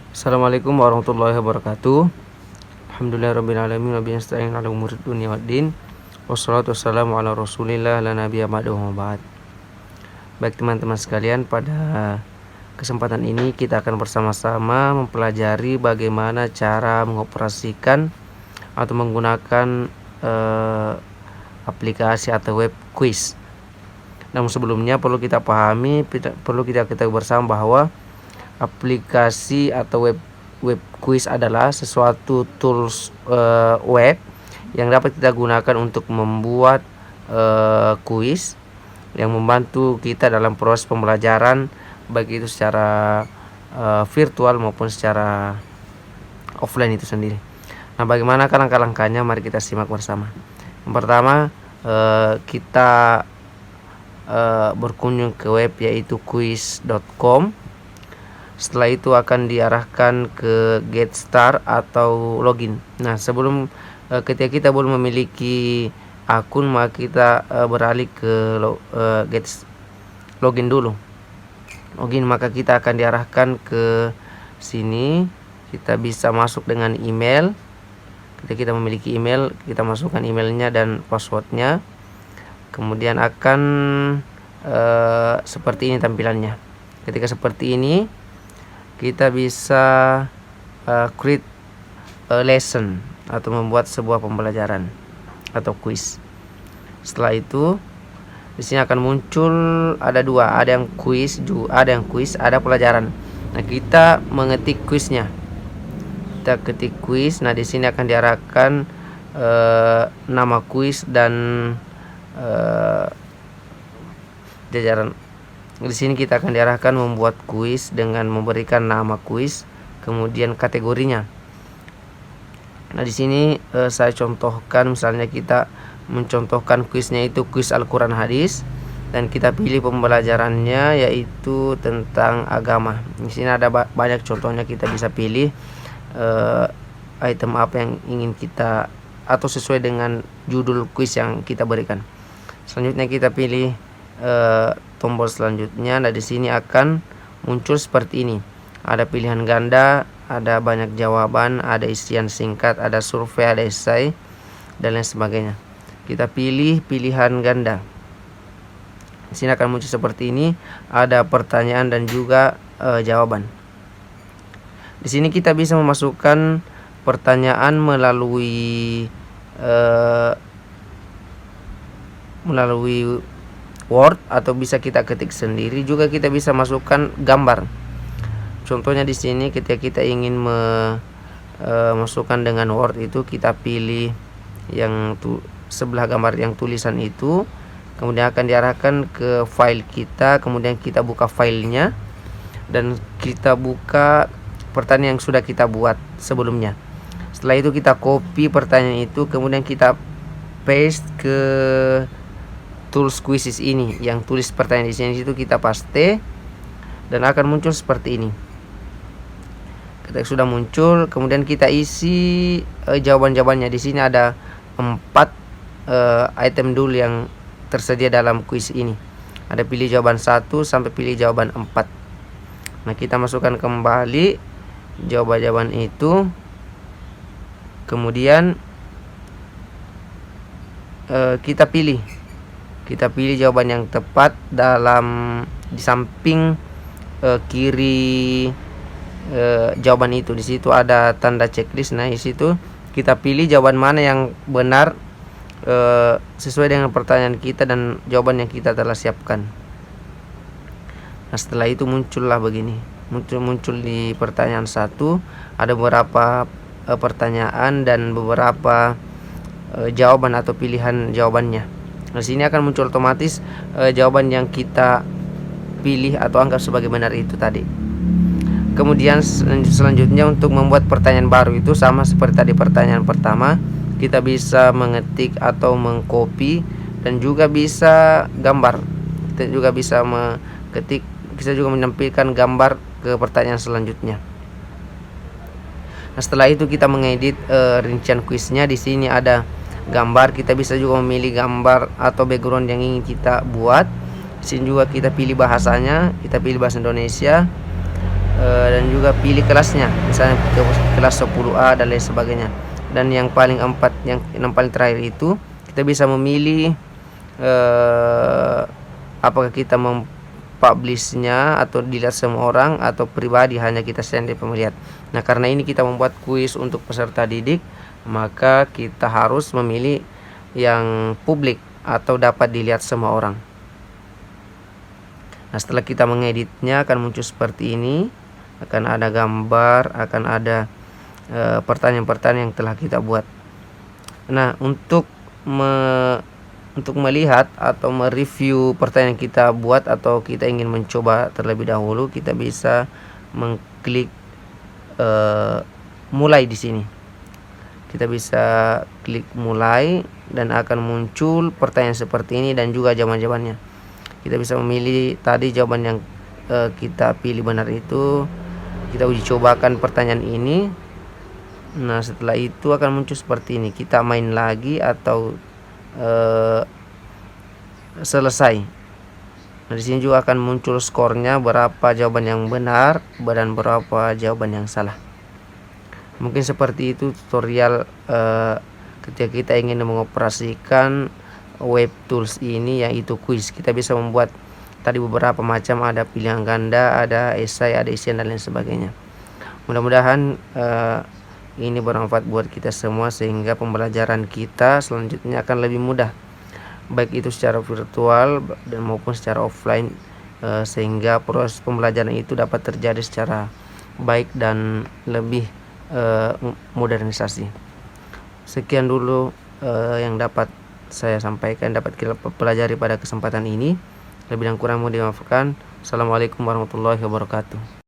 Assalamualaikum warahmatullahi wabarakatuh. Alhamdulillahirrabbilalamin. Wa bihi nasta'in ala umuri dunya waddin. Wassalatu wassalamu ala rasulillah la nabiyya ba'dahu wa ba'd. Baik teman-teman sekalian, pada kesempatan ini kita akan bersama-sama mempelajari bagaimana cara mengoperasikan atau menggunakan aplikasi atau web quiz. Namun sebelumnya perlu kita ketahui bersama bahwa aplikasi atau web quiz adalah sesuatu tools web yang dapat kita gunakan untuk membuat kuis yang membantu kita dalam proses pembelajaran, baik itu secara virtual maupun secara offline itu sendiri. Nah, bagaimana langkah-langkahnya? Mari kita simak bersama. Yang pertama, kita berkunjung ke web yaitu quiz.com. Setelah itu akan diarahkan ke get start atau login. Nah, sebelum ketika kita belum memiliki akun, maka kita beralih ke login dulu. Login, maka kita akan diarahkan ke sini. Kita bisa masuk dengan email. Ketika kita memiliki email, kita masukkan emailnya dan passwordnya. Kemudian akan seperti ini tampilannya. Ketika seperti ini, kita bisa create a lesson atau membuat sebuah pembelajaran atau quiz. Setelah itu di sini akan muncul ada dua, ada yang quiz, ada pelajaran. Nah, kita mengetik quiznya. Kita ketik quiz. Nah, di sini akan diarahkan nama quiz dan jajaran. Di sini kita akan diarahkan membuat kuis dengan memberikan nama kuis, kemudian kategorinya. Nah, di sini saya contohkan, misalnya kita mencontohkan kuisnya itu kuis Al-Quran hadis, dan kita pilih pembelajarannya yaitu tentang agama. Di sini ada banyak contohnya, kita bisa pilih item apa yang ingin kita atau sesuai dengan judul kuis yang kita berikan. Selanjutnya kita pilih tombol selanjutnya. Nah, di sini akan muncul seperti ini. Ada pilihan ganda, ada banyak jawaban, ada isian singkat, ada survei, ada esai, dan lain sebagainya. Kita pilih pilihan ganda. Di sini akan muncul seperti ini. Ada pertanyaan dan juga jawaban. Di sini kita bisa memasukkan pertanyaan melalui Word atau bisa kita ketik sendiri. Juga kita bisa masukkan gambar. Contohnya di sini ketika kita ingin masukkan dengan Word itu, kita pilih yang sebelah gambar yang tulisan itu, kemudian akan diarahkan ke file kita, kemudian kita buka filenya dan kita buka pertanyaan yang sudah kita buat sebelumnya. Setelah itu kita copy pertanyaan itu, kemudian kita paste ke tools quizzes ini, yang tulis pertanyaan di sini, itu kita paste dan akan muncul seperti ini. Ketika sudah muncul, kemudian kita isi jawaban-jawabannya. Di sini ada 4 item dulu yang tersedia dalam quiz ini. Ada pilih jawaban 1 sampai pilih jawaban 4. Nah, kita masukkan kembali jawaban-jawaban itu. Kemudian kita pilih jawaban yang tepat di samping kiri jawaban itu. Di situ ada tanda checklist. Nah, di situ kita pilih jawaban mana yang benar sesuai dengan pertanyaan kita dan jawaban yang kita telah siapkan. Nah, setelah itu muncullah begini. Muncul di pertanyaan 1 ada beberapa pertanyaan dan beberapa jawaban atau pilihan jawabannya. Di sini akan muncul otomatis jawaban yang kita pilih atau anggap sebagai benar itu tadi. Kemudian selanjutnya untuk membuat pertanyaan baru itu sama seperti tadi pertanyaan pertama. Kita bisa mengetik atau mengcopy dan juga bisa gambar. Kita juga bisa mengetik, bisa juga menampilkan gambar ke pertanyaan selanjutnya. Nah, setelah itu kita mengedit rincian kuisnya. Di sini ada gambar, kita bisa juga memilih gambar atau background yang ingin kita buat. Di sini juga kita pilih bahasanya, kita pilih bahasa Indonesia. dan juga pilih kelasnya, misalnya ke kelas 10A dan lain sebagainya. Dan yang paling paling terakhir itu kita bisa memilih apakah kita mempublishnya atau dilihat semua orang atau pribadi hanya kita sendiri pemilihat. Nah, karena ini kita membuat kuis untuk peserta didik, maka kita harus memilih yang publik atau dapat dilihat semua orang. Nah, setelah kita mengeditnya akan muncul seperti ini, akan ada gambar, akan ada pertanyaan-pertanyaan yang telah kita buat. Nah, untuk melihat atau mereview pertanyaan yang kita buat atau kita ingin mencoba terlebih dahulu, kita bisa mengklik mulai di sini. Kita bisa klik mulai dan akan muncul pertanyaan seperti ini dan juga jawaban-jawabannya. Kita bisa memilih tadi jawaban yang kita pilih benar itu. Kita uji cobakan pertanyaan ini. Nah, setelah itu akan muncul seperti ini. Kita main lagi atau selesai. Nah, di sini juga akan muncul skornya, berapa jawaban yang benar dan berapa jawaban yang salah. Mungkin seperti itu tutorial ketika kita ingin mengoperasikan web tools ini, yaitu kuis. Kita bisa membuat tadi beberapa macam, ada pilihan ganda, ada esai, ada isian dan lain sebagainya. Mudah-mudahan ini bermanfaat buat kita semua sehingga pembelajaran kita selanjutnya akan lebih mudah, baik itu secara virtual dan maupun secara offline, sehingga proses pembelajaran itu dapat terjadi secara baik dan lebih modernisasi. Sekian dulu yang dapat saya sampaikan, dapat kita pelajari pada kesempatan ini. Lebih dan kurang mohon dimaafkan. Assalamualaikum warahmatullahi wabarakatuh.